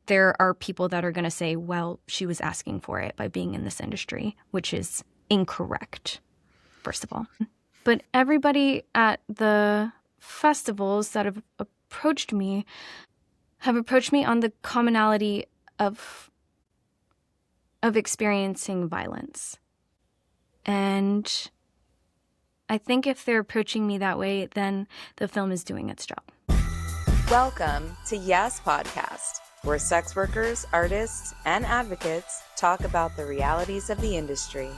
there are people that are going to say, well, she was asking for it by being in this industry, which is incorrect, first of all. But everybody at the festivals that have approached me on the commonality of experiencing violence. And I think if they're approaching me that way, then the film is doing its job. Welcome to Yes Podcast, where sex workers, artists, and advocates talk about the realities of the industry.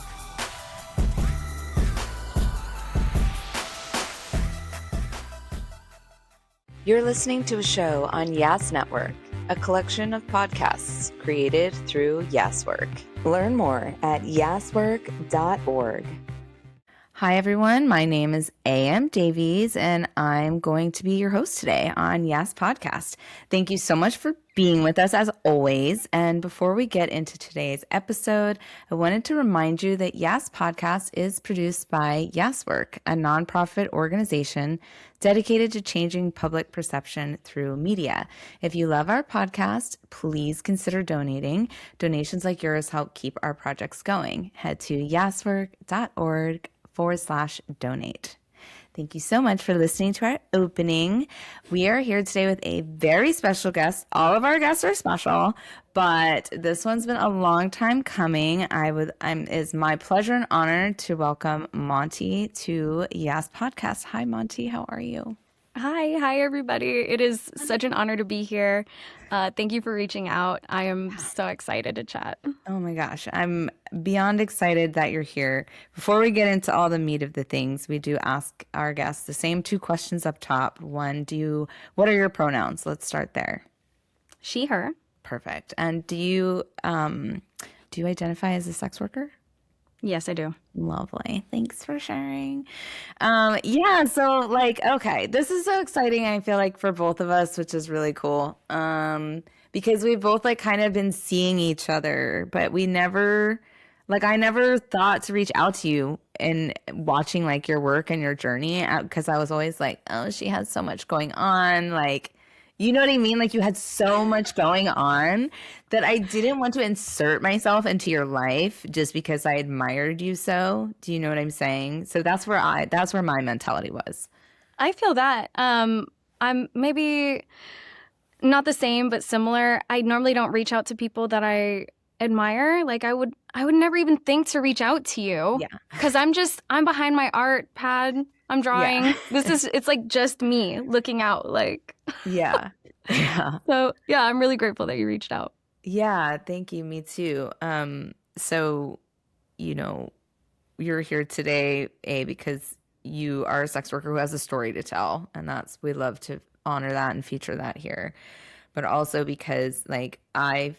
You're listening to a show on Yes Network, a collection of podcasts created through Yes Work. Learn more at yeswork.org. Hi, everyone. My name is AM Davies, and I'm going to be your host today on Yes Podcast. Thank you so much for being with us as always. And before we get into today's episode, I wanted to remind you that Yes Podcast is produced by Yes Work, a nonprofit organization dedicated to changing public perception through media. If you love our podcast, please consider donating. Donations like yours help keep our projects going. Head to yeswork.org/donate. Thank you so much for listening to our opening. We are here today with a very special guest. All of our guests are special, but this one's been a long time coming. It's my pleasure and honor to welcome Monty to Yes Podcast. Hi, Monty. How are you? Hi, everybody. It is such an honor to be here. Thank you for reaching out. I am so excited to chat. Oh my gosh, I'm beyond excited that you're here. Before we get into all the meat of the things, we do ask our guests the same two questions up top. One, what are your pronouns? Let's start there. She, her. Perfect. And do you identify as a sex worker? Yes, I do. Lovely. Thanks for sharing. Okay, this is so exciting, I feel like, for both of us, which is really cool. Because we've both kind of been seeing each other, but I never thought to reach out to you and watching your work and your journey, because I was always like, oh, she has so much going on. You know what I mean? You had so much going on that I didn't want to insert myself into your life just because I admired you so. Do you know what I'm saying? So that's where my mentality was. I feel that. I'm maybe not the same, but similar. I normally don't reach out to people that I admire. I would never even think to reach out to you. Yeah. Because I'm behind my art pad. I'm drawing. Yeah. It's just me looking out. Yeah. Yeah. So yeah, I'm really grateful that you reached out. Yeah. Thank you. Me too. So, you're here today, because you are a sex worker who has a story to tell, and we love to honor that and feature that here. But also because I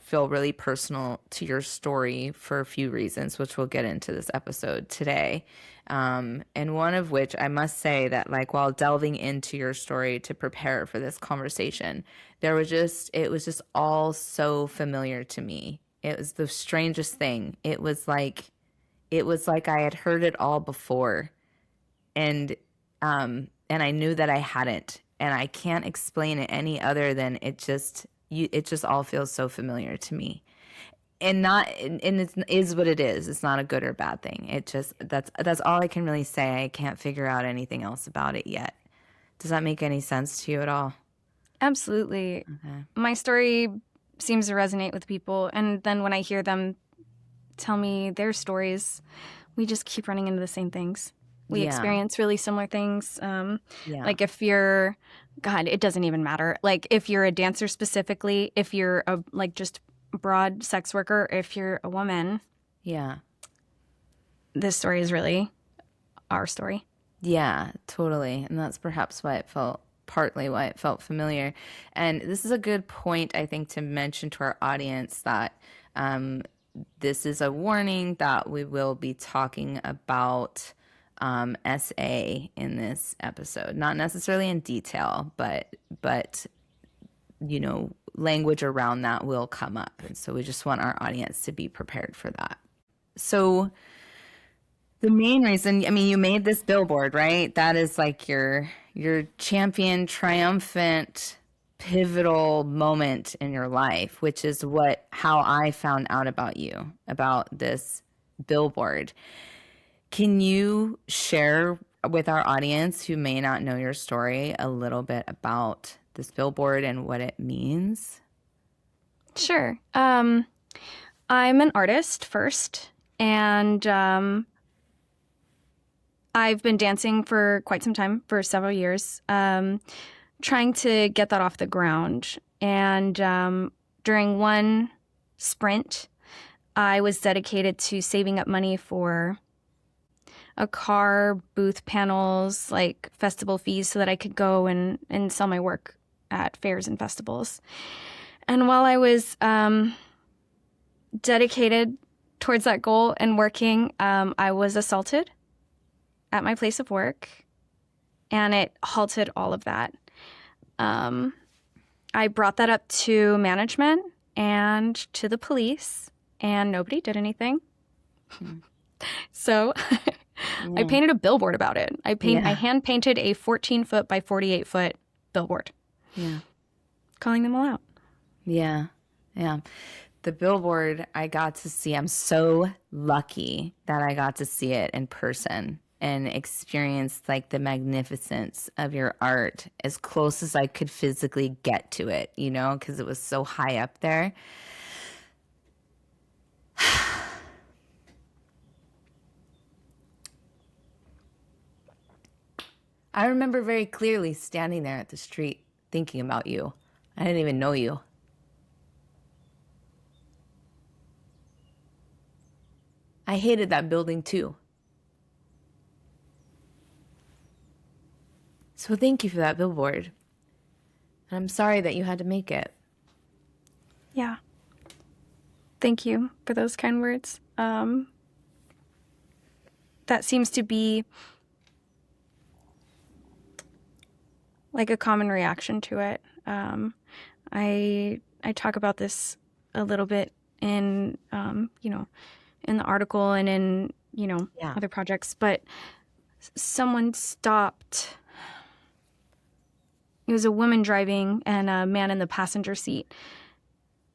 feel really personal to your story for a few reasons, which we'll get into this episode today. And one of which I must say that while delving into your story to prepare for this conversation, it was just all so familiar to me. It was the strangest thing. It was like I had heard it all before, and I knew that I hadn't. And I can't explain it any other than it just all feels so familiar to me. And it is what it is. It's not a good or bad thing. It just, that's all I can really say. I can't figure out anything else about it yet. Does that make any sense to you at all? Absolutely. Okay. My story seems to resonate with people. And then when I hear them tell me their stories, we just keep running into the same things. We experience really similar things. If you're, God, it doesn't even matter. If you're a dancer specifically, if you're a just broad sex worker, if you're a woman. Yeah. This story is really our story. Yeah, totally. And that's perhaps partly why it felt familiar. And this is a good point, I think, to mention to our audience that this is a warning that we will be talking about SA in this episode, not necessarily in detail, but language around that will come up, and so we just want our audience to be prepared for that. So the main reason, you made this billboard, right? That is your champion, triumphant pivotal moment in your life, which is how I found out about you, about this billboard. Can you share with our audience who may not know your story a little bit about this billboard and what it means? Sure. I'm an artist first, and I've been dancing for quite some time, for several years, trying to get that off the ground. And during one sprint, I was dedicated to saving up money for a car, booth panels, like festival fees, so that I could go and sell my work at fairs and festivals. And while I was dedicated towards that goal and working, I was assaulted at my place of work, and it halted all of that. I brought that up to management and to the police, and nobody did anything. So I painted a billboard about it. I hand painted a 14-foot by 48-foot billboard. Yeah. Calling them all out. Yeah. Yeah. The billboard I got to see, I'm so lucky that I got to see it in person and experience like the magnificence of your art as close as I could physically get to it, you know, because it was so high up there. I remember very clearly standing there at the street thinking about you. I didn't even know you. I hated that building too. So thank you for that billboard. And I'm sorry that you had to make it. Yeah. Thank you for those kind words. That seems to be like a common reaction to it. I talk about this a little bit in in the article and in other projects, but someone stopped. It was a woman driving and a man in the passenger seat,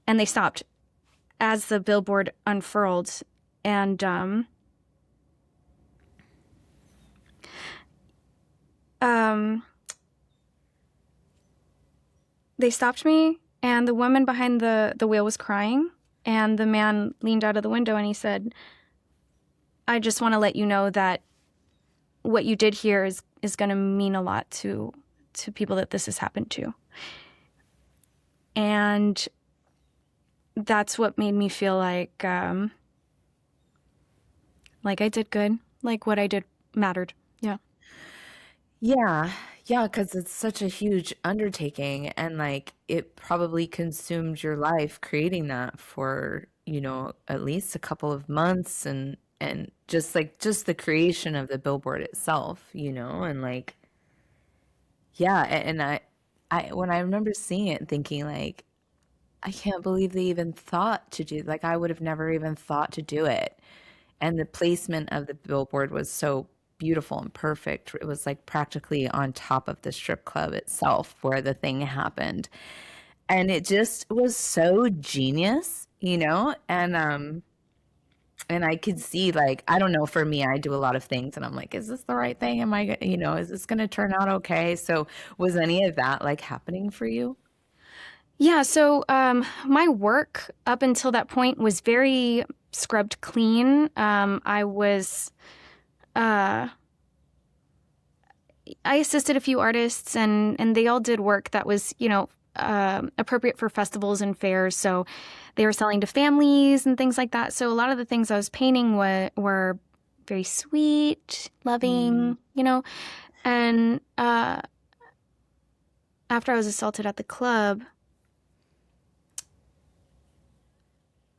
and they stopped as the billboard unfurled, and they stopped me, and the woman behind the wheel was crying, and the man leaned out of the window and he said, "I just want to let you know that what you did here is going to mean a lot to people that this has happened to." And that's what made me feel like I did good, like what I did mattered. Yeah. Yeah. Yeah, because it's such a huge undertaking, and like it probably consumed your life creating that for, at least a couple of months, and just the creation of the billboard itself, and like, yeah. And when I remember seeing it, thinking like, I can't believe they even thought to do, like, I would have never even thought to do it. And the placement of the billboard was so beautiful and perfect. It was like practically on top of the strip club itself where the thing happened. And it just was so genius, and I could see, like, I don't know, for me, I do a lot of things and I'm like, is this the right thing? Am I, is this going to turn out okay? So was any of that like happening for you? Yeah, so my work up until that point was very scrubbed clean. I assisted a few artists, and they all did work that was, appropriate for festivals and fairs. So they were selling to families and things like that. So a lot of the things I was painting were very sweet, loving, And after I was assaulted at the club,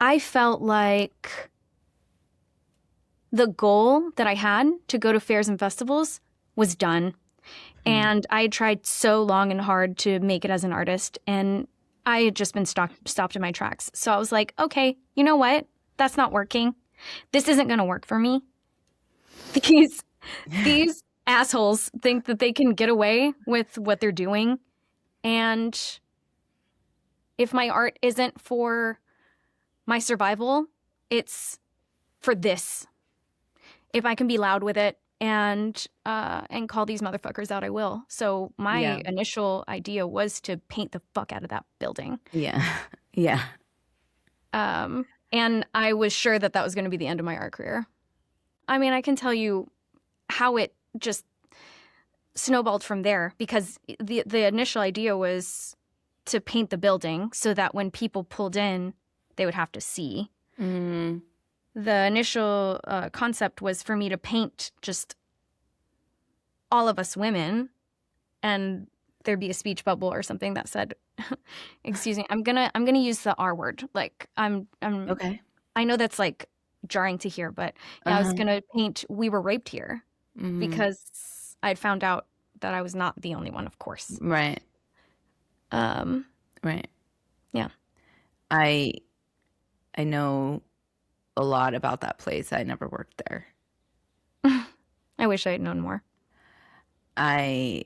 I felt like the goal that I had to go to fairs and festivals was done. And I had tried so long and hard to make it as an artist, and I had just been stopped in my tracks. So I was like, okay, you know what? That's not working. This isn't going to work for me. These assholes think that they can get away with what they're doing. And if my art isn't for my survival, it's for this. If I can be loud with it and call these motherfuckers out, I will. So my initial idea was to paint the fuck out of that building. Yeah. Yeah. And I was sure that was going to be the end of my art career. I mean, I can tell you how it just snowballed from there, because the initial idea was to paint the building so that when people pulled in, they would have to see. Mm. The initial concept was for me to paint just all of us women, and there'd be a speech bubble or something that said, "Excuse me, I'm gonna use the R word." Like I'm okay. I know that's like jarring to hear, but yeah, I was gonna paint "We were raped here," because I'd found out that I was not the only one, of course. Right. Right. Yeah. I know a lot about that place. I never worked there. I wish I had known more. My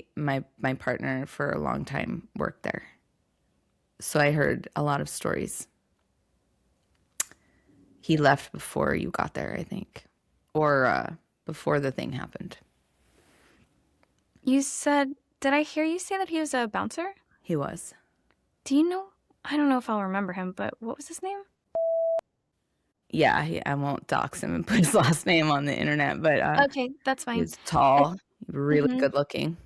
partner for a long time worked there. So I heard a lot of stories. He left before you got there, I think. Or before the thing happened. You said, did I hear you say that he was a bouncer? He was. Do you know? I don't know if I'll remember him, but what was his name? Yeah, I won't dox him and put his last name on the internet, but okay, that's fine. He was tall, really good looking.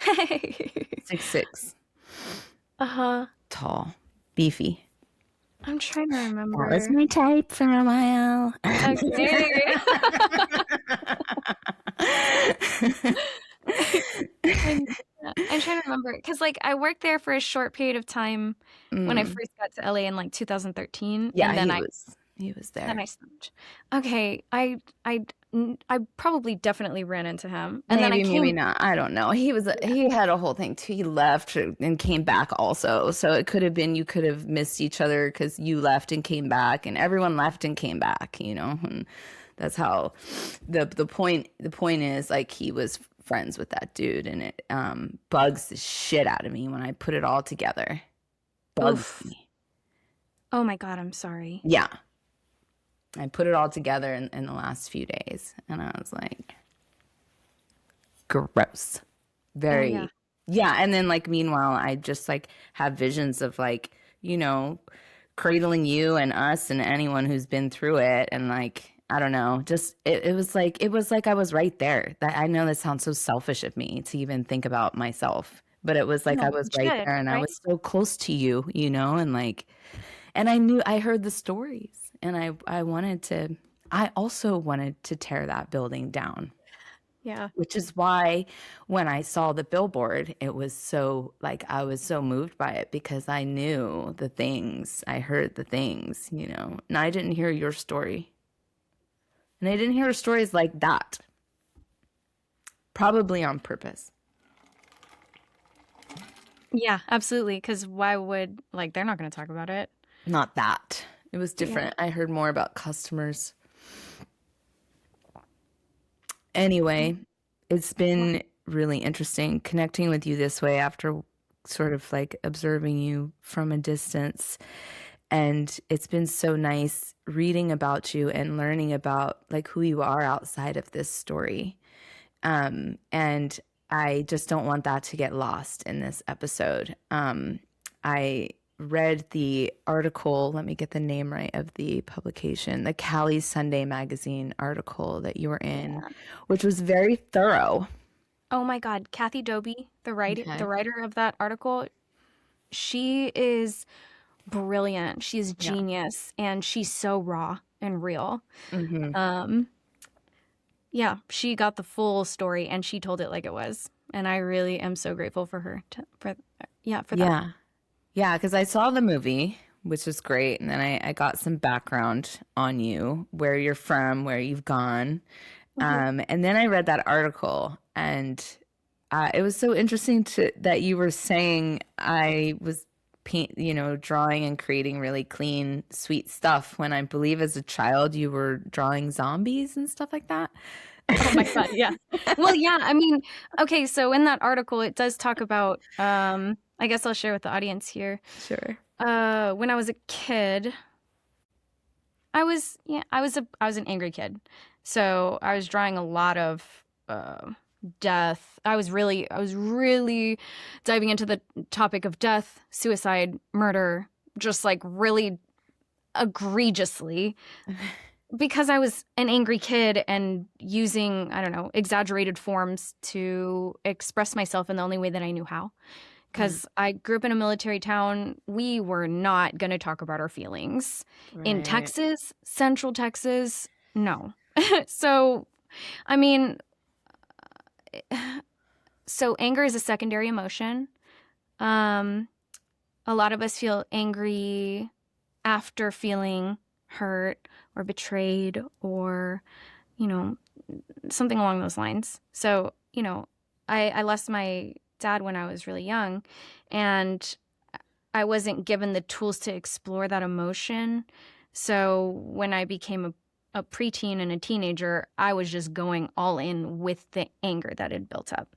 6'6". Tall, beefy. I'm trying to remember. That was my type for a while. Okay. I'm trying to remember, because like I worked there for a short period of time when I first got to LA in like 2013. Yeah, and then he was there. Then I stopped. Okay, I probably definitely ran into him. And maybe not. I don't know. He had a whole thing too. He left and came back also. So it could have been you could have missed each other because you left and came back, and everyone left and came back. You know, and that's how the point is, like, he was friends with that dude, and it bugs the shit out of me when I put it all together. Bugs me. Oh my God, I'm sorry. Yeah. I put it all together in the last few days, and I was like, gross. Very, yeah. And then, like, meanwhile, I just, like, have visions of, like, you know, cradling you and us and anyone who's been through it. And, like, I don't know, just, it was like I was right there. I know that sounds so selfish of me to even think about myself, but it was like I was right there, and I was so close to you, you know, and, like, and I heard the stories. And I also wanted to tear that building down. Yeah. Which is why when I saw the billboard, it was so, like, I was so moved by it, because I knew the things, I heard the things, you know, and I didn't hear your story. And I didn't hear stories like that. Probably on purpose. Yeah, absolutely. Because why would, like, they're not going to talk about it. Not that. It was different. Yeah. I heard more about customers. Anyway, it's been really interesting connecting with you this way after sort of like observing you from a distance. And it's been so nice reading about you and learning about, like, who you are outside of this story. And I just don't want that to get lost in this episode. I read the article, let me get the name right of the publication, the Cali Sunday Magazine article that you were in, which was very thorough. Oh my God, Kathy Doby, the writer of that article, she is brilliant. She's genius, and she's so raw and real. Yeah, she got the full story, and she told it like it was, and I really am so grateful for her for that. Yeah, because I saw the movie, which was great. And then I got some background on you, where you're from, where you've gone. And then I read that article, and it was so interesting that you were saying I was drawing and creating really clean, sweet stuff, when I believe as a child you were drawing zombies and stuff like that. Oh my God, yeah. Well, yeah, I mean, okay, so in that article, it does talk about... I guess I'll share with the audience here. Sure. When I was a kid, I was an angry kid. So I was drawing a lot of death. I was really diving into the topic of death, suicide, murder, just like really egregiously because I was an angry kid and using, I don't know, exaggerated forms to express myself in the only way that I knew how. Because I grew up in a military town. We were not going to talk about our feelings. In Right. Texas, Central Texas, no. So, I mean, so anger is a secondary emotion. A lot of us feel angry after feeling hurt or betrayed or, you know, something along those lines. So, I lost my dad when I was really young, and I wasn't given the tools to explore that emotion. So when I became a preteen and a teenager, I was just going all in with the anger that had built up.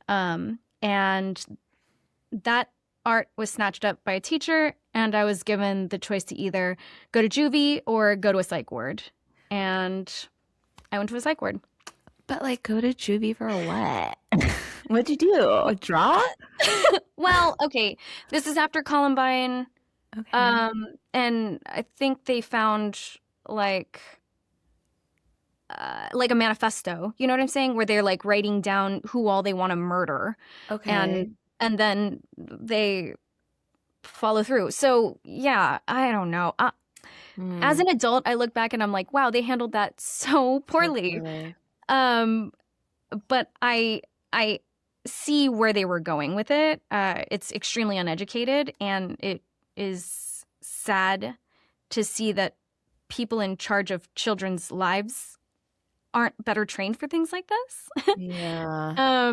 And that art was snatched up by a teacher, and I was given the choice to either go to juvie or go to a psych ward. And I went to a psych ward. But like, go to juvie for what? What'd you do? Draw? Well, okay. This is after Columbine. Okay. And I think they found like a manifesto. You know what I'm saying? Where they're like writing down who all they want to murder. Okay. And then they follow through. So, yeah, I don't know. As an adult, I look back and I'm like, wow, they handled that so poorly. Okay. But I see where they were going with it. It's extremely uneducated, and it is sad to see that people in charge of children's lives aren't better trained for things like this. Yeah.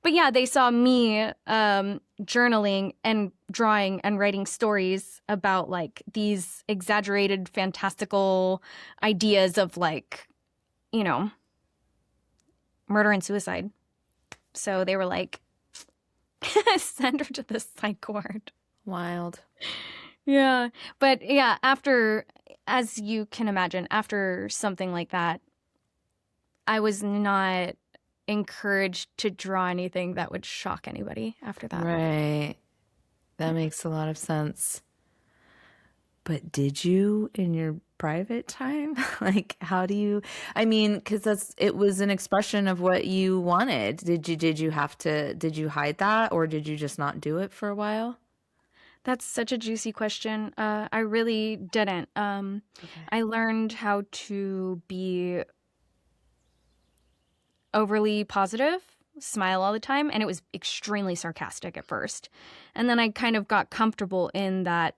But yeah, they saw me journaling and drawing and writing stories about like these exaggerated, fantastical ideas of like, murder and suicide. So they were like, send her to the psych ward. Wild. Yeah. But yeah, as you can imagine, after something like that, I was not encouraged to draw anything that would shock anybody after that. Right. That makes a lot of sense. But did you in your private time? Like, how do you, I mean, because it was an expression of what you wanted. Did you hide that, or did you just not do it for a while? That's such a juicy question. I really didn't. I learned how to be overly positive, smile all the time, and it was extremely sarcastic at first. And then I kind of got comfortable in that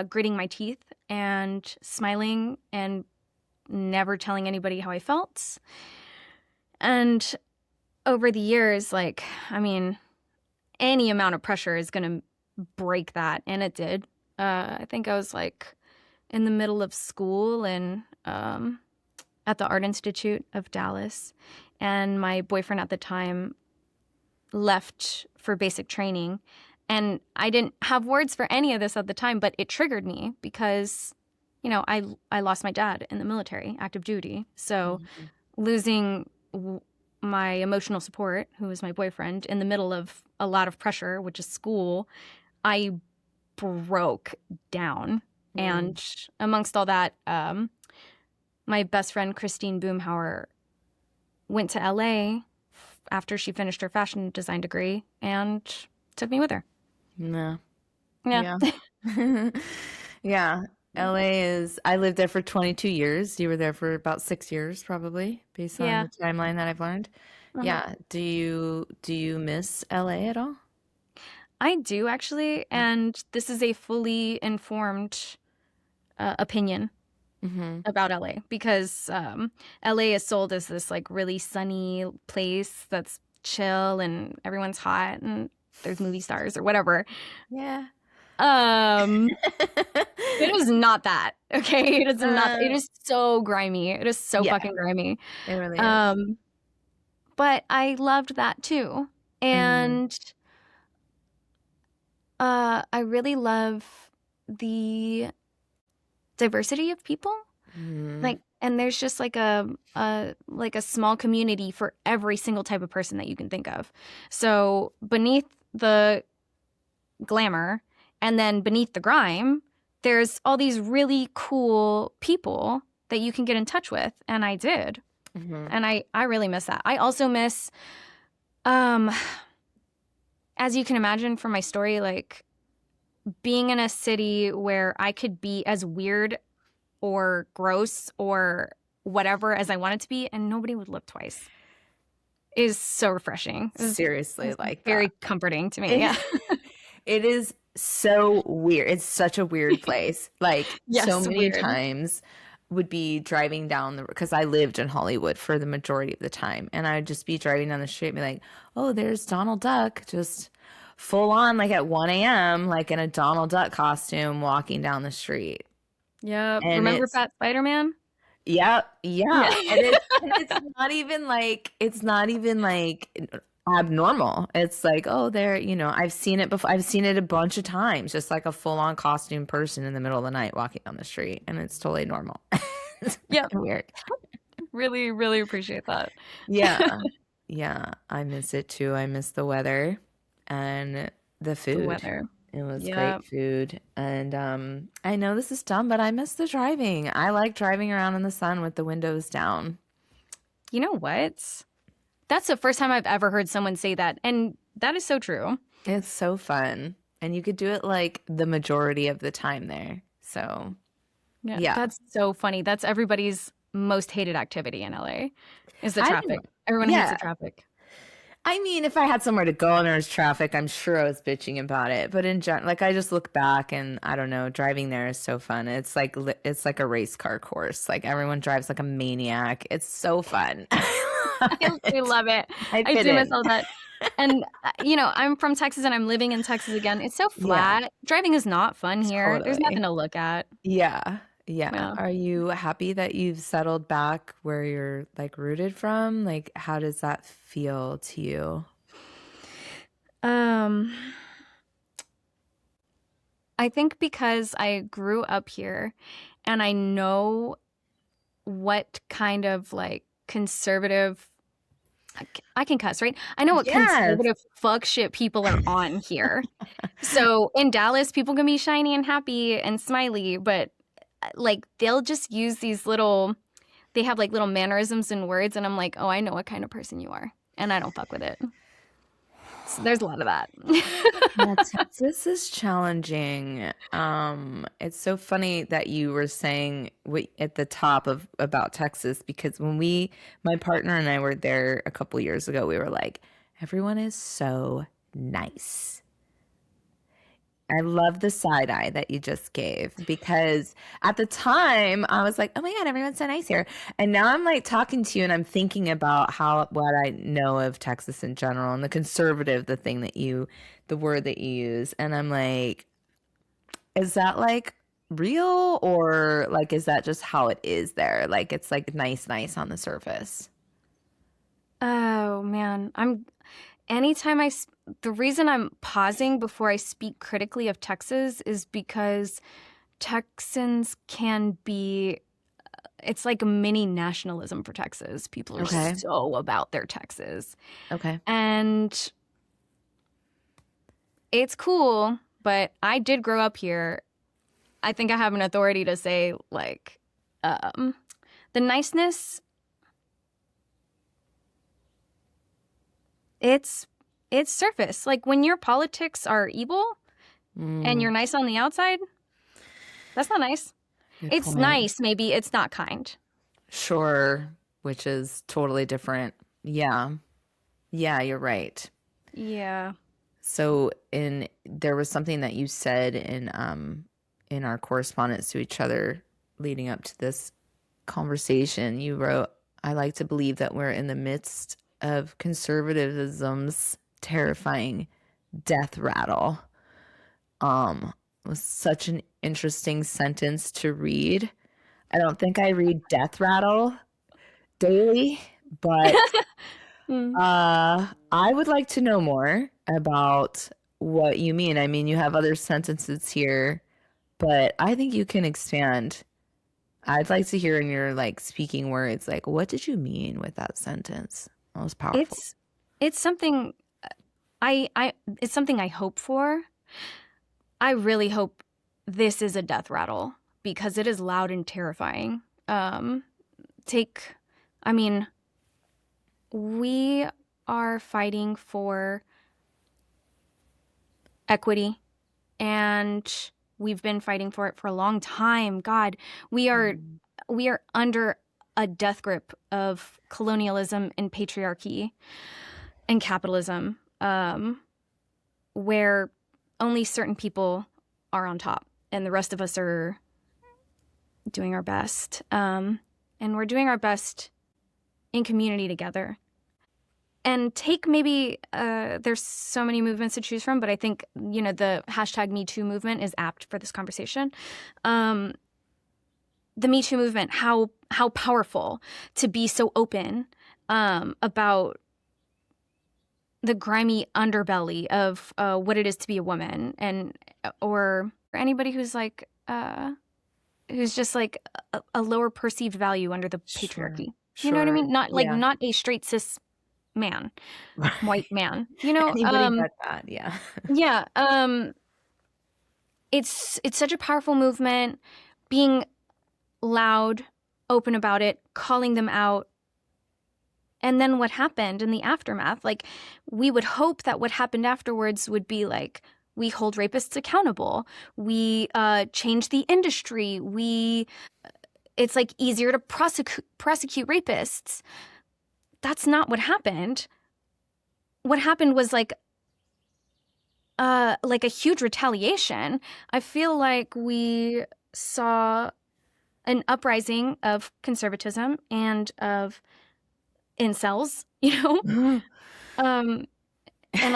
gritting my teeth and smiling and never telling anybody how I felt. And over the years, like, I mean, any amount of pressure is going to break that. And it did. I think I was like in the middle of school and at the Art Institute of Dallas. And my boyfriend at the time left for basic training. And I didn't have words for any of this at the time, but it triggered me because, I lost my dad in the military, active duty. So losing my emotional support, who was my boyfriend, in the middle of a lot of pressure, which is school, I broke down. And amongst all that, my best friend, Christine Boomhauer, went to LA after she finished her fashion design degree and took me with her. No. Yeah. Yeah. Yeah. LA I lived there for 22 years. You were there for about 6 years, probably, based on Yeah. the timeline that I've learned. Yeah. Do you miss LA at all? I do, actually. And this is a fully informed opinion about LA because LA is sold as this like really sunny place that's chill and everyone's hot and there's movie stars or whatever. Yeah. It is not that. Okay. It is not. It is so grimy. It is so fucking grimy. It really is. But I loved that too. And I really love the diversity of people. Like, and there's just like a small community for every single type of person that you can think of. So beneath the glamour and then beneath the grime, there's all these really cool people that you can get in touch with, and I did. And I really miss that. I also miss, as you can imagine from my story, like being in a city where I could be as weird or gross or whatever as I wanted to be, and nobody would look twice, is so refreshing. Seriously, like very that. comforting to me. Yeah. It is so weird. It's such a weird place. Like Yes, so many weird. times would be driving down because I lived in Hollywood for the majority of the time, and I'd just be driving down the street and be like, oh, there's Donald Duck, just full on like at 1 a.m. like in a Donald Duck costume walking down the street. Yeah. And Remember Fat Spider-Man? Yeah. And it's not even like abnormal. It's like, oh, I've seen it before. I've seen it a bunch of times, just like a full-on costume person in the middle of the night walking down the street, and it's totally normal. Yeah. Weird. Really, really appreciate that. Yeah. Yeah. I miss it too. I miss the weather and the food. The weather. It was great food. And I know this is dumb, but I miss the driving. I like driving around in the sun with the windows down. You know what? That's the first time I've ever heard someone say that. And that is so true. It's so fun. And you could do it like the majority of the time there. So, yeah. That's so funny. That's everybody's most hated activity in LA is the traffic. Everyone hates the traffic. I mean, if I had somewhere to go and there was traffic, I'm sure I was bitching about it. But in general, like I just look back and I don't know, driving there is so fun. It's like a race car course. Like everyone drives like a maniac. It's so fun. I love it. I do miss all that. And I'm from Texas and I'm living in Texas again. It's so flat. Yeah. Driving is not fun here. Totally. There's nothing to look at. Yeah. Are you happy that you've settled back where you're like rooted from? Like, how does that feel to you? I think because I grew up here and I know what kind of like conservative, I can cuss, right? I know what conservative fuck shit people are on here. So in Dallas, people can be shiny and happy and smiley, but like they'll just use these they have like little mannerisms and words, and I'm like, oh, I know what kind of person you are, and I don't fuck with it. So there's a lot of that. Texas is challenging. It's so funny that you were saying at the top about Texas, because when my partner and I were there a couple years ago, we were like, everyone is so nice. I love the side eye that you just gave, because at the time I was like, oh my God, everyone's so nice here. And now I'm like talking to you and I'm thinking about what I know of Texas in general and the conservative, the word that you use. And I'm like, is that like real, or like, is that just how it is there? Like, it's like nice on the surface. Oh man. The reason I'm pausing before I speak critically of Texas is because Texans can be, it's like a mini nationalism for Texas. People are so about their Texas. Okay. And it's cool, but I did grow up here. I think I have an authority to say, like, the niceness, it's surface. Like when your politics are evil and you're nice on the outside, that's not nice. It's nice. Maybe it's not kind. Sure. Which is totally different. Yeah. Yeah, you're right. Yeah. So there was something that you said in our correspondence to each other leading up to this conversation. You wrote, I like to believe that we're in the midst of conservatism's terrifying death rattle. It was such an interesting sentence to read. I don't think I read death rattle daily, but I would like to know more about what you mean. I mean, you have other sentences here, but I think you can expand. I'd like to hear in your like speaking words, like, what did you mean with that sentence? That was powerful. It's something it's something I hope for. I really hope this is a death rattle because it is loud and terrifying. We are fighting for equity, and we've been fighting for it for a long time. God, we are under a death grip of colonialism and patriarchy and capitalism, where only certain people are on top and the rest of us are doing our best. And we're doing our best in community together. And take maybe, there's so many movements to choose from, but I think, the hashtag Me Too movement is apt for this conversation. The Me Too movement, how powerful to be so open about the grimy underbelly of what it is to be a woman, or anybody who's like who's just like a lower perceived value under the patriarchy. Sure. You know what I mean? Not a straight cis man, white man. Anybody but that, yeah. Yeah. It's such a powerful movement. Being loud, open about it, calling them out. And then what happened in the aftermath? Like, we would hope that what happened afterwards would be like, we hold rapists accountable. We change the industry. It's like easier to prosecute rapists. That's not what happened. What happened was like a huge retaliation. I feel like we saw an uprising of conservatism and of incels, and a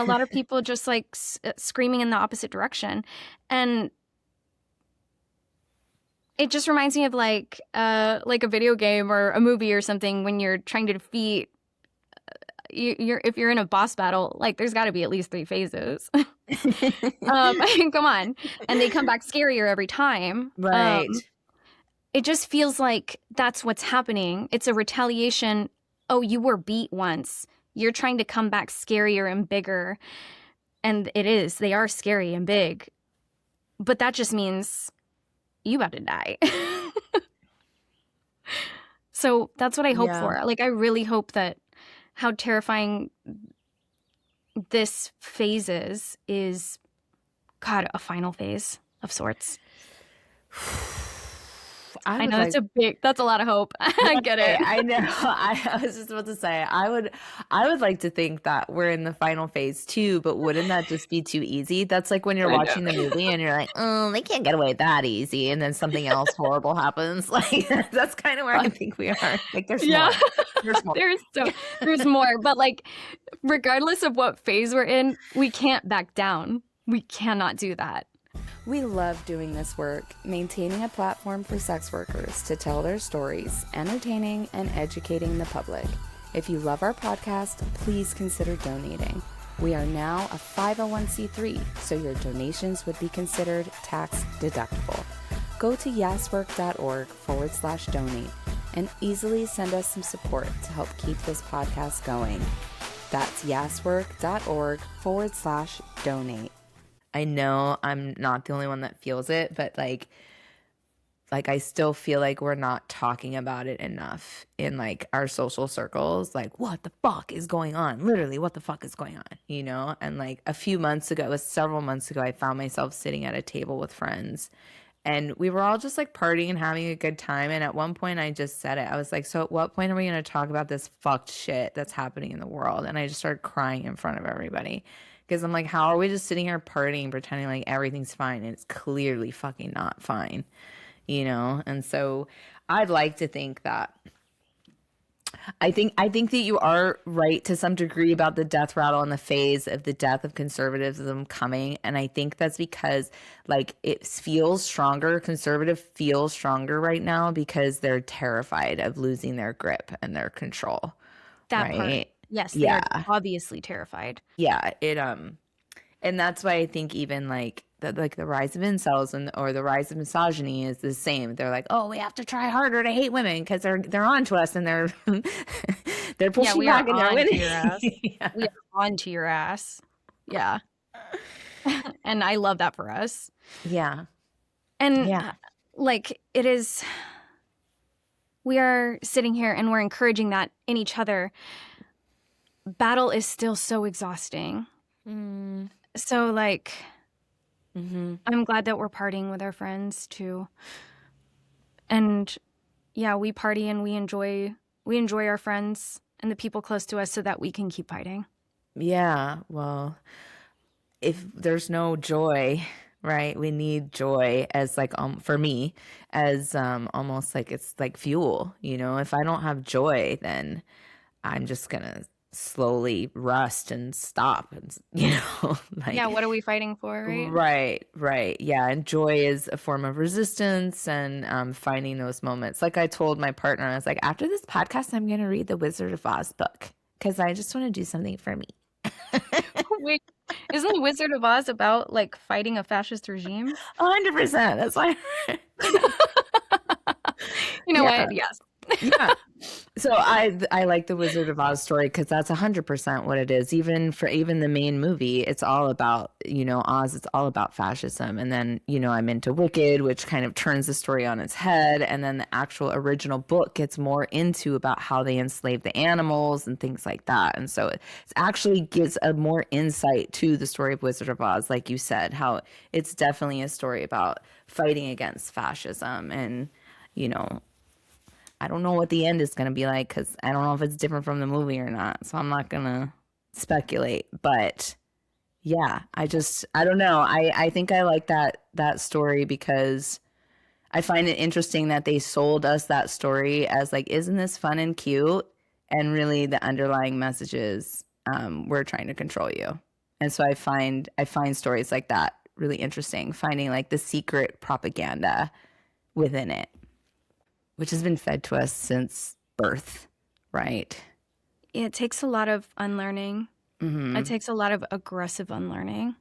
lot of people just like screaming in the opposite direction. And it just reminds me of like a video game or a movie or something when you're trying to defeat if you're in a boss battle, like there's got to be at least 3 phases. Come on. And they come back scarier every time. Right. It just feels like that's what's happening. It's a retaliation. Oh, you were beat once. You're trying to come back scarier and bigger. And it is. They are scary and big. But that just means you about to die. So that's what I hope for. Like, I really hope that how terrifying this phase is, God, a final phase of sorts. I know that's a lot of hope. I get it. I know. I was just about to say, I would like to think that we're in the final phase too, but wouldn't that just be too easy? That's like when you're watching the movie and you're like, oh, they can't get away that easy, and then something else horrible happens. Like, that's kind of where I think we are. Like, there's more. There's more. There's more. But like, regardless of what phase we're in, we can't back down. We cannot do that. We love doing this work, maintaining a platform for sex workers to tell their stories, entertaining and educating the public. If you love our podcast, please consider donating. We are now a 501c3, so your donations would be considered tax deductible. Go to yaswork.org/donate and easily send us some support to help keep this podcast going. That's yaswork.org/donate. I know I'm not the only one that feels it, but like I still feel like we're not talking about it enough in like our social circles. Like, what the fuck is going on? Literally, what the fuck is going on? And like several months ago, I found myself sitting at a table with friends, and we were all just like partying and having a good time. And at one point I just said it. I was like, so at what point are we going to talk about this fucked shit that's happening in the world? And I just started crying in front of everybody. Because I'm like, how are we just sitting here partying, pretending like everything's fine? And it's clearly fucking not fine, And so I'd like to think that I think that you are right to some degree about the death rattle and the phase of the death of conservatism coming. And I think that's because like it feels stronger. Conservative feels stronger right now because they're terrified of losing their grip and their control. That right? part. Yes, they are obviously terrified. Yeah, And that's why I think even like the rise of incels or the rise of misogyny is the same. They're like, oh, we have to try harder to hate women because they're on to us and they're they're pushing back and they're winning. Your ass. Yeah. We are on to your ass. Yeah. And I love that for us. Yeah. And like it is, we are sitting here and we're encouraging that in each other. Battle is still so exhausting. So like, I'm glad that we're partying with our friends too. And yeah, we party and we enjoy our friends and the people close to us so that we can keep fighting. Yeah. Well, if there's no joy, right? We need joy as like for me as almost like it's like fuel, you know. If I don't have joy, then I'm just gonna slowly rust and stop, and you know, like, yeah, what are we fighting for, right? Right. Yeah, and joy is a form of resistance, and finding those moments. Like I told my partner, I was like, after this podcast, I'm gonna read the Wizard of Oz book because I just want to do something for me. Wait, isn't the Wizard of Oz about like fighting a fascist regime? 100%. That's why. You know what? Yes. Yeah. So I like the Wizard of Oz story because that's 100% what it is. Even the main movie, it's all about, you know, Oz. It's all about fascism. And then, you know, I'm into Wicked, which kind of turns the story on its head. And then the actual original book gets more into about how they enslave the animals and things like that. And so it actually gives a more insight to the story of Wizard of Oz, like you said, how it's definitely a story about fighting against fascism. And, you know, I don't know what the end is going to be like because I don't know if it's different from the movie or not. So I'm not going to speculate. But yeah, I don't know. I think I like that story because I find it interesting that they sold us that story as like, isn't this fun and cute? And really the underlying message is we're trying to control you. And so I find stories like that really interesting, finding like the secret propaganda within it, which has been fed to us since birth, right? It takes a lot of unlearning. It takes a lot of aggressive unlearning.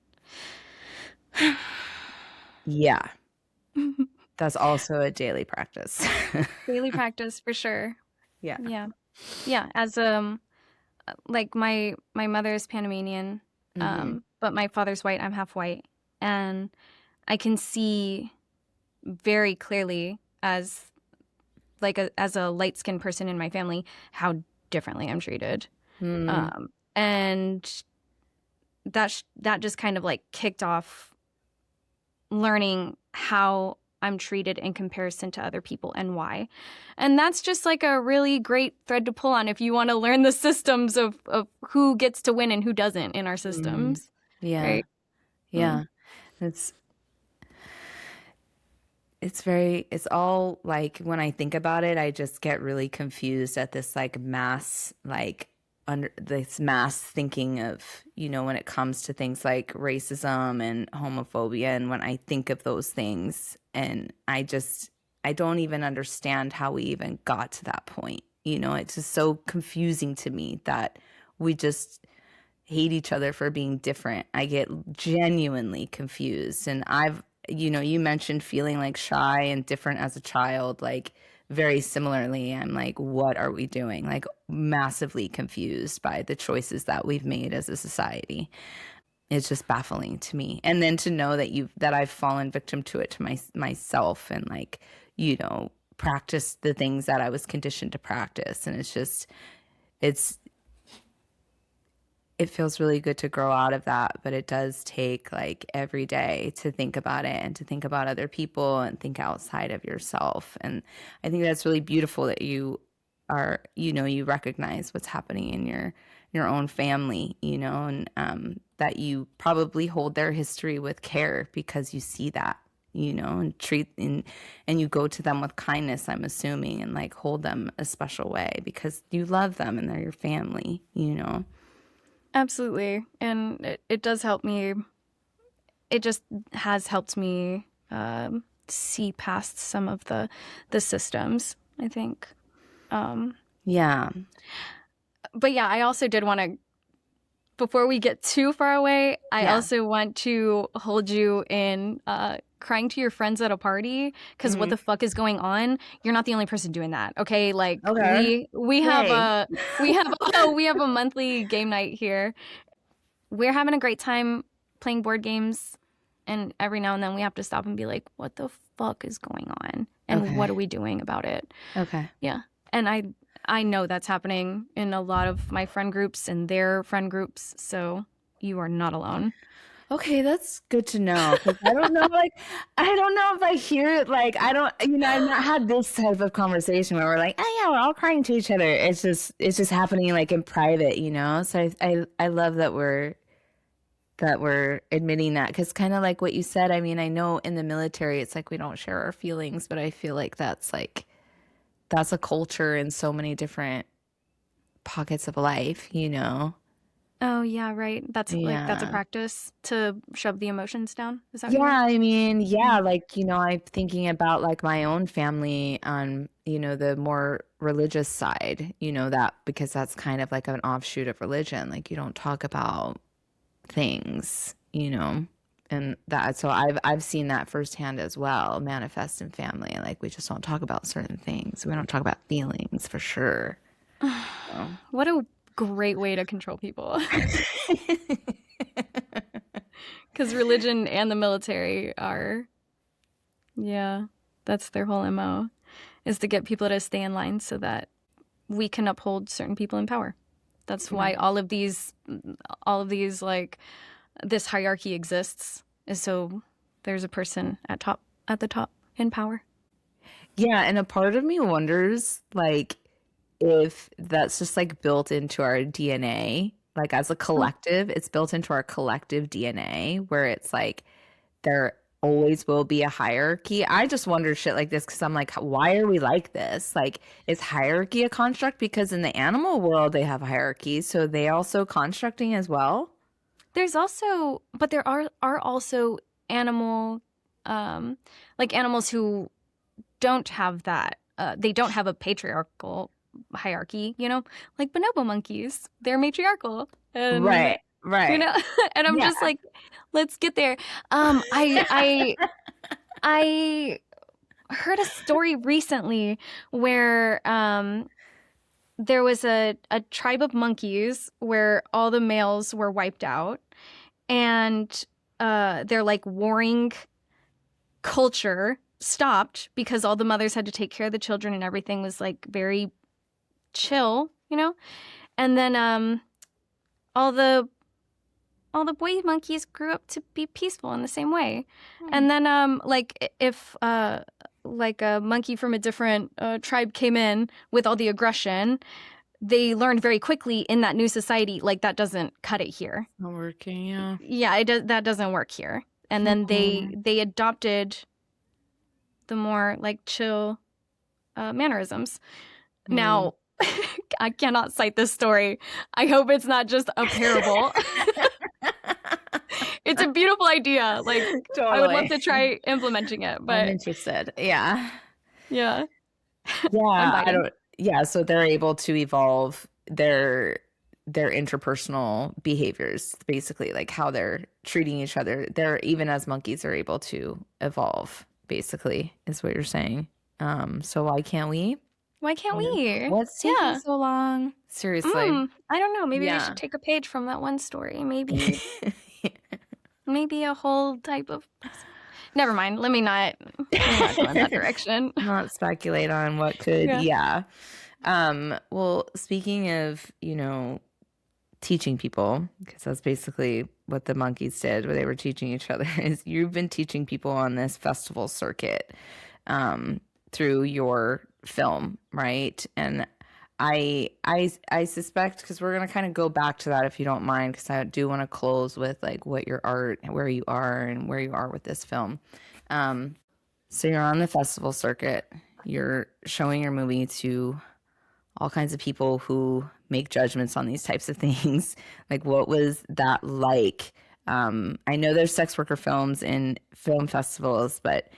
Yeah. That's also a daily practice. Daily practice for sure. Yeah. Yeah. Yeah. As like my mother is Panamanian, but my father's white. I'm half white. And I can see very clearly as a light-skinned person in my family, how differently I'm treated. And that just kind of like kicked off learning how I'm treated in comparison to other people and why. And that's just like a really great thread to pull on if you want to learn the systems of who gets to win and who doesn't in our systems. Yeah. Right? Yeah. It's all like when I think about it, I just get really confused at this like mass, like under this mass thinking of, you know, when it comes to things like racism and homophobia. And when I think of those things, and I don't even understand how we even got to that point. You know, it's just so confusing to me that we just hate each other for being different. I get genuinely confused. And you know, you mentioned feeling like shy and different as a child, like very similarly, I'm like, what are we doing? Like massively confused by the choices that we've made as a society. It's just baffling to me. And then to know that I've fallen victim to it to myself and like, you know, practice the things that I was conditioned to practice. And it feels really good to grow out of that, but it does take like every day to think about it and to think about other people and think outside of yourself. And I think that's really beautiful that you are, you know, you recognize what's happening in your own family, you know, and that you probably hold their history with care because you see that, you know, and you go to them with kindness, I'm assuming, and like hold them a special way because you love them and they're your family, you know. Absolutely. And it does help me. It just has helped me see past some of the systems, I think. Yeah. But yeah, I also did want to before we get too far away, I also want to hold you in crying to your friends at a party because what the fuck is going on? You're not the only person doing that, okay? Like we have a monthly game night here. We're having a great time playing board games, and every now and then we have to stop and be like, what the fuck is going on? And what are we doing about it? Okay. Yeah. And I know that's happening in a lot of my friend groups and their friend groups, so you are not alone. Okay, that's good to know. 'Cause I don't know, like, I don't know if I hear it. Like, I don't, I've not had this type of conversation where we're like, oh yeah, we're all crying to each other. It's just happening like in private, So I love that we're admitting that, because kind of like what you said. I mean, I know in the military, it's like we don't share our feelings, but I feel like that's a culture in so many different pockets of life, Oh yeah, right. That's like that's a practice to shove the emotions down. Is that what you mean? I mean, like, I'm thinking about like my own family on, the more religious side, that because that's kind of like an offshoot of religion. Like you don't talk about things, and that, so I've seen that firsthand as well, manifest in family. Like we just don't talk about certain things. We don't talk about feelings for sure. What a great way to control people. Because religion and the military are, that's their whole MO, is to get people to stay in line so that we can uphold certain people in power. That's why all of these like this hierarchy exists, is so there's a person at the top in power. Yeah, and a part of me wonders like if that's just like built into our DNA, like as a collective, it's built into our collective DNA where it's like there always will be a hierarchy. I just wonder shit like this because I'm like, why are we like this? Like, is hierarchy a construct? Because in the animal world, they have hierarchies, so they also constructing as well? There's also, but there are also animals who don't have that. They don't have a patriarchal hierarchy, like bonobo monkeys. They're matriarchal. And, right. And I'm just like, let's get there. I heard a story recently where there was a tribe of monkeys where all the males were wiped out, and their like warring culture stopped because all the mothers had to take care of the children and everything was like very chill, and then all the boy monkeys grew up to be peaceful in the same way. And then like if like a monkey from a different tribe came in with all the aggression, they learned very quickly in that new society, like that doesn't cut it here. Not working, that doesn't work here. And then they adopted the more like chill mannerisms. Now I cannot cite this story. I hope it's not just a parable. It's a beautiful idea. Like, totally. I would love to try implementing it, but I'm interested. Yeah. Yeah. So they're able to evolve their interpersonal behaviors, basically, like how they're treating each other. They're, even as monkeys, are able to evolve, basically, is what you're saying. So why can't we? Why can't we? What's taking so long? Seriously. I don't know. Maybe we should take a page from that one story. Maybe maybe a whole type of... Never mind. Let me not go in that direction. Not speculate on what could. Yeah. Well, speaking of, teaching people, because that's basically what the monkeys did, where they were teaching each other, is you've been teaching people on this festival circuit through your film, right? And I suspect, because we're going to kind of go back to that if you don't mind, because I do want to close with like what your art, where you are and where you are with this film. So you're on the festival circuit, you're showing your movie to all kinds of people who make judgments on these types of things. Like, what was that like? I know there's sex worker films in film festivals, but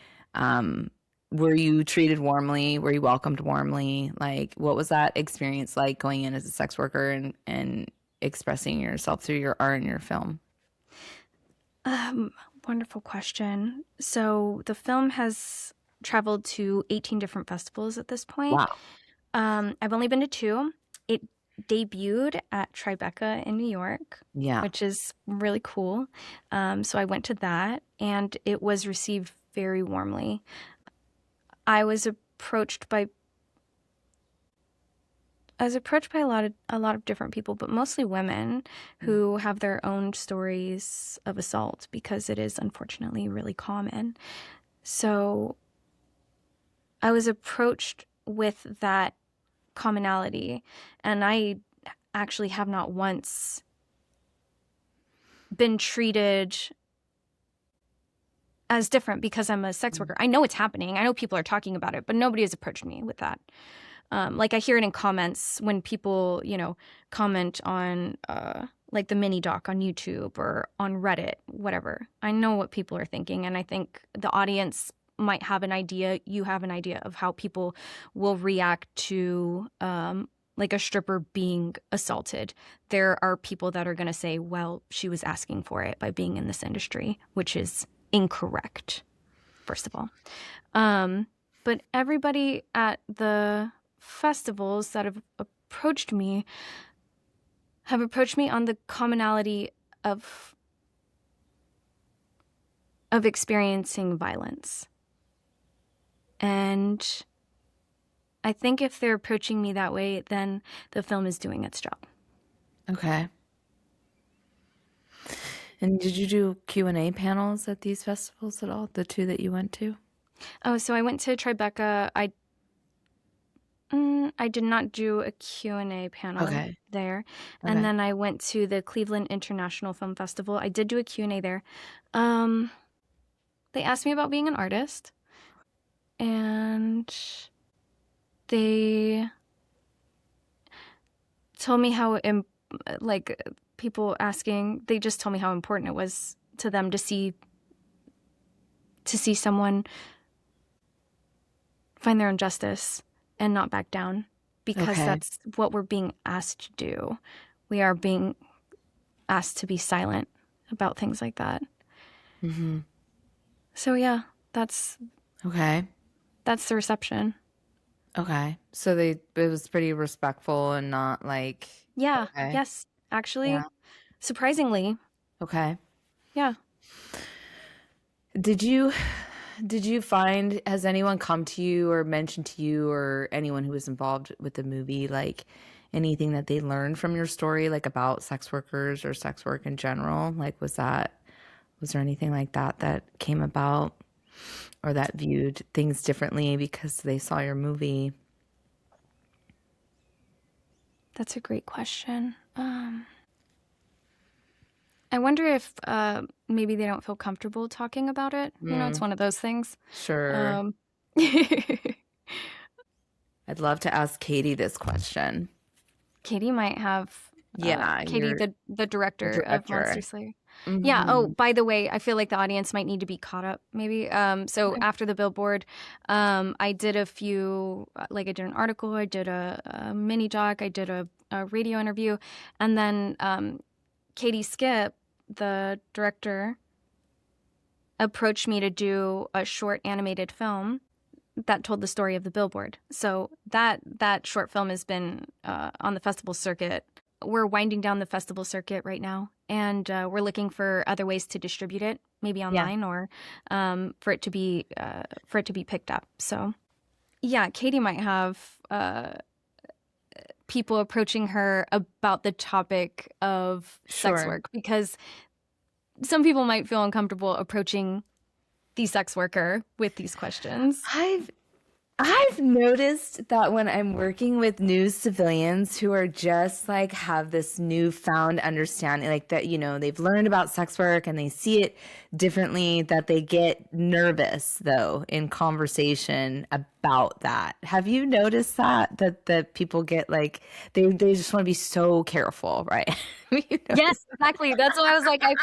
were you treated warmly? Were you welcomed warmly? Like, what was that experience like going in as a sex worker? And expressing yourself through your art and your film? Wonderful question. So the film has traveled to 18 different festivals at this point. Wow. I've only been to 2. It debuted at Tribeca in New York, which is really cool. So I went to that, and it was received very warmly. I was approached by a lot of different people, but mostly women who have their own stories of assault, because it is unfortunately really common. So I was approached with that commonality, and I actually have not once been treated as different because I'm a sex worker. I know it's happening. I know people are talking about it, but nobody has approached me with that. Like I hear it in comments when people, comment on like the mini doc on YouTube or on Reddit, whatever. I know what people are thinking, and I think the audience might have an idea. You have an idea of how people will react to like a stripper being assaulted. There are people that are going to say, well, she was asking for it by being in this industry, which is incorrect, first of all. But everybody at the festivals that have approached me on the commonality of experiencing violence. And I think if they're approaching me that way, then the film is doing its job. Okay. And did you do Q&A panels at these festivals at all, the 2 that you went to? Oh, so I went to Tribeca. I did not do a Q&A panel there. And then I went to the Cleveland International Film Festival. I did do a Q&A there. They asked me about being an artist. And they told me how, people asking, they just told me how important it was to them to see someone find their own justice and not back down, because that's what we're being asked to do. We are being asked to be silent about things like that. Mm-hmm. So yeah, that's the reception. Okay. So it was pretty respectful and not like... Yeah. Okay. Yes. Actually, surprisingly. Okay. Yeah. Did you find, has anyone come to you or mentioned to you, or anyone who was involved with the movie, like anything that they learned from your story, like about sex workers or sex work in general? Like, was there anything like that came about, or that viewed things differently because they saw your movie? That's a great question. I wonder if maybe they don't feel comfortable talking about it. It's one of those things. Sure. I'd love to ask Katie this question. Katie might have... Katie, the director of Monster Slayer. Mm-hmm. Yeah. Oh, by the way, I feel like the audience might need to be caught up, maybe. After the Billboard, I did a few, I did an article, I did a mini doc, I did a radio interview, and then Katie Skip, the director, approached me to do a short animated film that told the story of the Billboard. So that short film has been on the festival circuit. We're winding down the festival circuit right now, and we're looking for other ways to distribute it, maybe online or for it to be picked up. So, yeah, Katie might have people approaching her about the topic of sex work, because some people might feel uncomfortable approaching the sex worker with these questions. I've noticed that when I'm working with new civilians who are just have this newfound understanding, that, they've learned about sex work and they see it differently, that they get nervous though in conversation about that. Have you noticed that people get they just want to be so careful, right? Yes, exactly. That's why I was like, I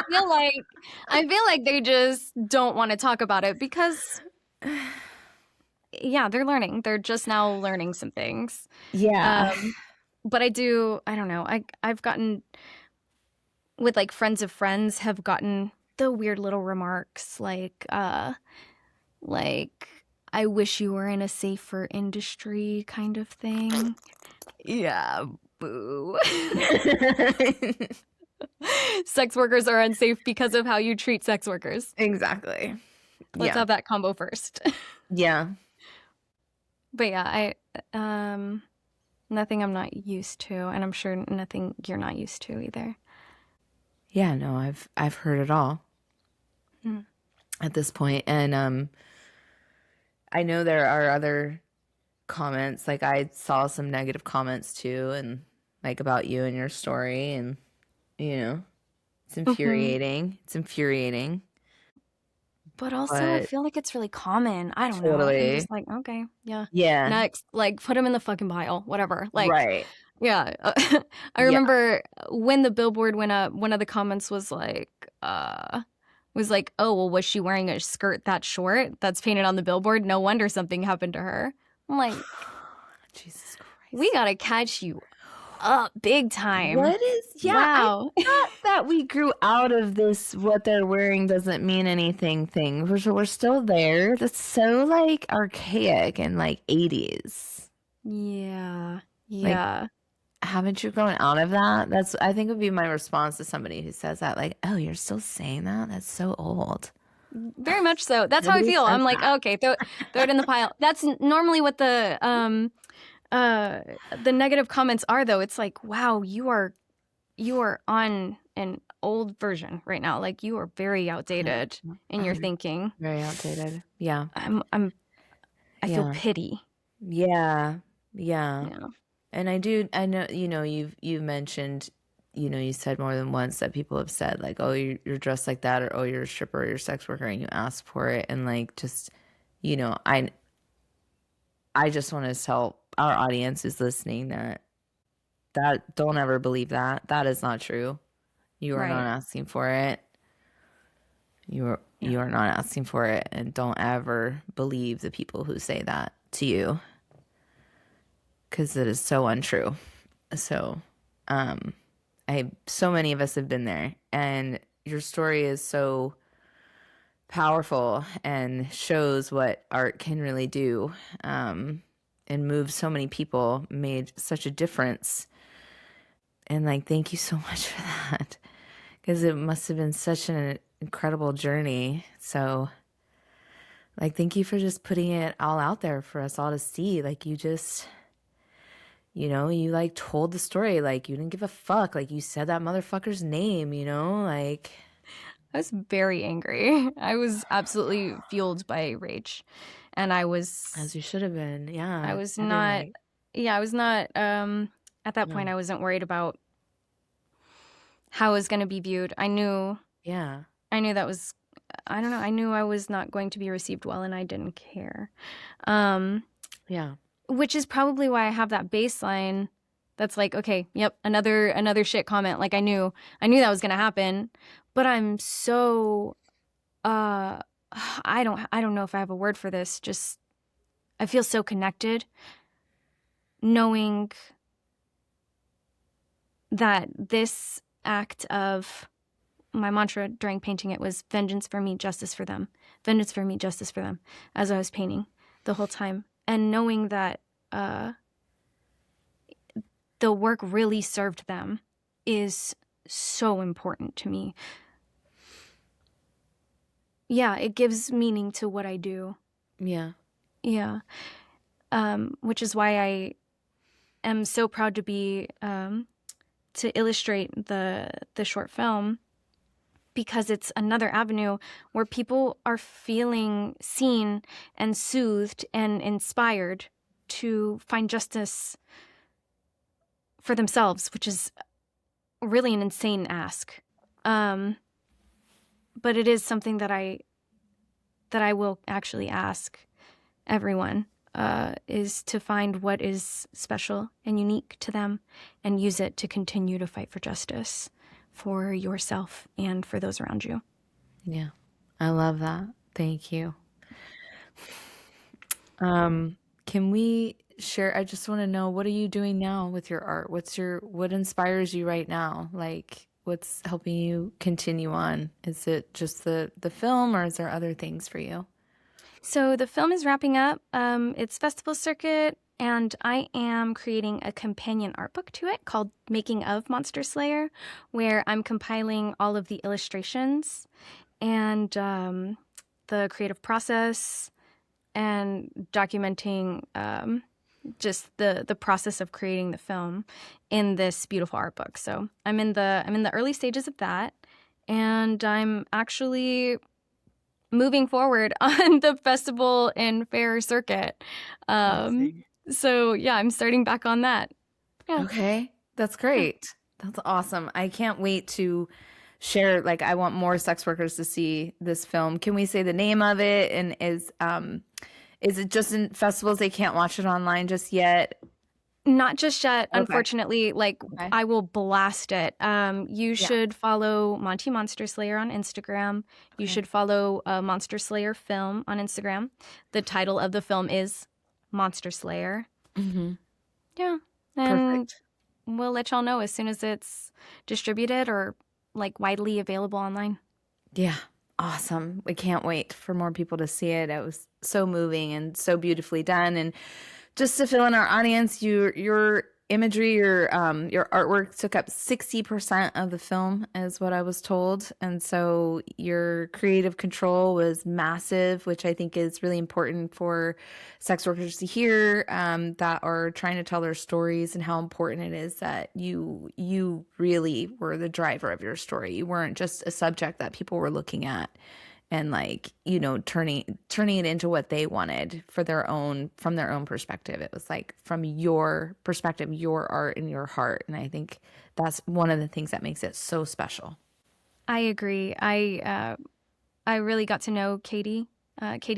feel like they just don't want to talk about it because yeah, they're learning. They're just now learning some things. Yeah. But I don't know. I've gotten, with like friends of friends, have gotten the weird little remarks like I wish you were in a safer industry kind of thing. Yeah, boo. Sex workers are unsafe because of how you treat sex workers. Exactly. Let's have that combo first. Yeah. But yeah, nothing I'm not used to, and I'm sure nothing you're not used to either. Yeah, no, I've heard it all at this point. And I know there are other comments. Like I saw some negative comments too, and like about you and your story, and you know, it's infuriating. It's infuriating. But also, I feel like it's really common. I don't know. I'm just like, okay, yeah. Yeah. Next, like, put him in the fucking pile, whatever. Like, right. Yeah. I remember when the Billboard went up, one of the comments was like, oh, well, was she wearing a skirt that short that's painted on the billboard? No wonder something happened to her. I'm like, Jesus Christ. We gotta catch you up big time. What is, wow. I thought that we grew out of this what they're wearing doesn't mean anything thing. We're still there. That's so like archaic and like 80s. Yeah. Yeah. Like, haven't you grown out of that? That's, I think, would be my response to somebody who says that, like, oh, you're still saying that? That's so old. Very much so. That's how I feel. I'm like, okay, throw it in the pile. That's normally what the negative comments are, though. It's like, wow, you are on an old version right now. Like, you are very outdated in your thinking. Very outdated. Yeah. I feel pity. Yeah. And I know, you've mentioned, you said more than once that people have said like, oh, you're dressed like that, or oh, you're a stripper, or you're a sex worker, and you ask for it. And like, just, I just want to tell our audience who's listening that don't ever believe that. That is not true. You are not asking for it. You are not asking for it. And don't ever believe the people who say that to you, because it is so untrue. So, so many of us have been there, and your story is so powerful and shows what art can really do, and move so many people, made such a difference. And like, thank you so much for that, because it must have been such an incredible journey. So like, thank you for just putting it all out there for us all to see. Like, you just, you like told the story, like you didn't give a fuck, like you said that motherfucker's name, like. I was very angry. I was absolutely fueled by rage, and I was, as you should have been. Yeah. I was not. Yeah, I was not. At that point, I wasn't worried about how it was going to be viewed. I knew. Yeah. I knew that was. I don't know. I knew I was not going to be received well, and I didn't care. Yeah. Which is probably why I have that baseline that's like, okay, yep, another shit comment. Like I knew that was going to happen, but I'm so I don't know if I have a word for this. Just I feel so connected knowing that this act of my mantra during painting it was vengeance for me, justice for them. Vengeance for me, justice for them, as I was painting the whole time. And knowing that the work really served them is so important to me. Yeah, it gives meaning to what I do. Yeah. Yeah. Which is why I am so proud to be to illustrate the short film, because it's another avenue where people are feeling seen and soothed and inspired to find justice for themselves, which is really an insane ask. But it is something that I will actually ask everyone, is to find what is special and unique to them and use it to continue to fight for justice for yourself and for those around you. Yeah. I love that. Thank you. Can Can we share? I just want to know, what are you doing now with your art? What inspires you right now? Like, what's helping you continue on? Is it just the film, or is there other things for you? So the film is wrapping up. It's festival circuit, and I am creating a companion art book to it called Making of Monster Slayer, where I'm compiling all of the illustrations and the creative process and documenting just the process of creating the film in this beautiful art book. So I'm in the early stages of that, and I'm actually moving forward on the festival and fair circuit. So yeah, I'm starting back on that. Yeah. Okay, that's great. That's awesome. I can't wait to share. Like, I want more sex workers to see this film. Can we say the name of it? And is it just in festivals? They can't watch it online just yet? Not just yet, Okay. Unfortunately. Like, Okay. I will blast it. You should follow Monty Monster Slayer on Instagram. You should follow Monster Slayer Film on Instagram. The title of the film is Monster Slayer. Mm-hmm. Yeah. And Perfect. we'll let y'all know as soon as it's distributed or like widely available online. Yeah. Awesome. We can't wait for more people to see it. It was so moving and so beautifully done. And just to fill in our audience, your imagery, your artwork took up 60% of the film, is what I was told. And so your creative control was massive, which I think is really important for sex workers to hear, that are trying to tell their stories, and how important it is that you really were the driver of your story. You weren't just a subject that people were looking at and, like, you know, turning it into what they wanted from their own perspective. It was like from your perspective, your art and your heart. And I think that's one of the things that makes it so special. I agree. I really got to know Katie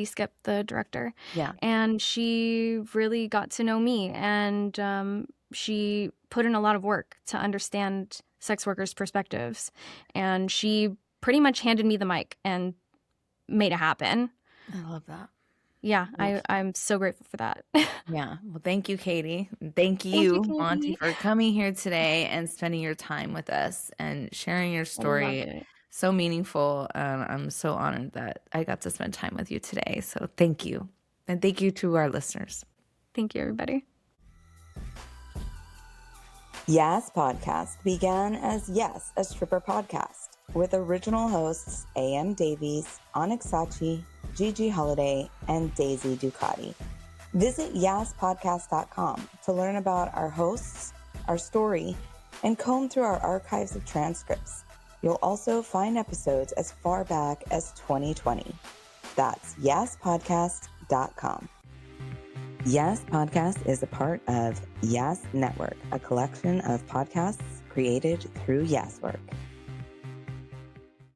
Skip, the director. Yeah. And she really got to know me. And she put in a lot of work to understand sex workers' perspectives. And she pretty much handed me the mic and made it happen. I love that. Yeah, I'm so grateful for that. Yeah. Well, thank you, Katie. Thank you, Katie. Monty, for coming here today and spending your time with us and sharing your story. So meaningful. I'm so honored that I got to spend time with you today. So thank you. And thank you to our listeners. Thank you, everybody. Yes Podcast began as Yes, a Stripper Podcast, with original hosts AM Davies, Onyx Sachi, Gigi Holiday, and Daisy Ducati. Visit yaspodcast.com to learn about our hosts, our story, and comb through our archives of transcripts. You'll also find episodes as far back as 2020. That's yaspodcast.com. Yes Podcast is a part of Yes Network, a collection of podcasts created through Yes Work.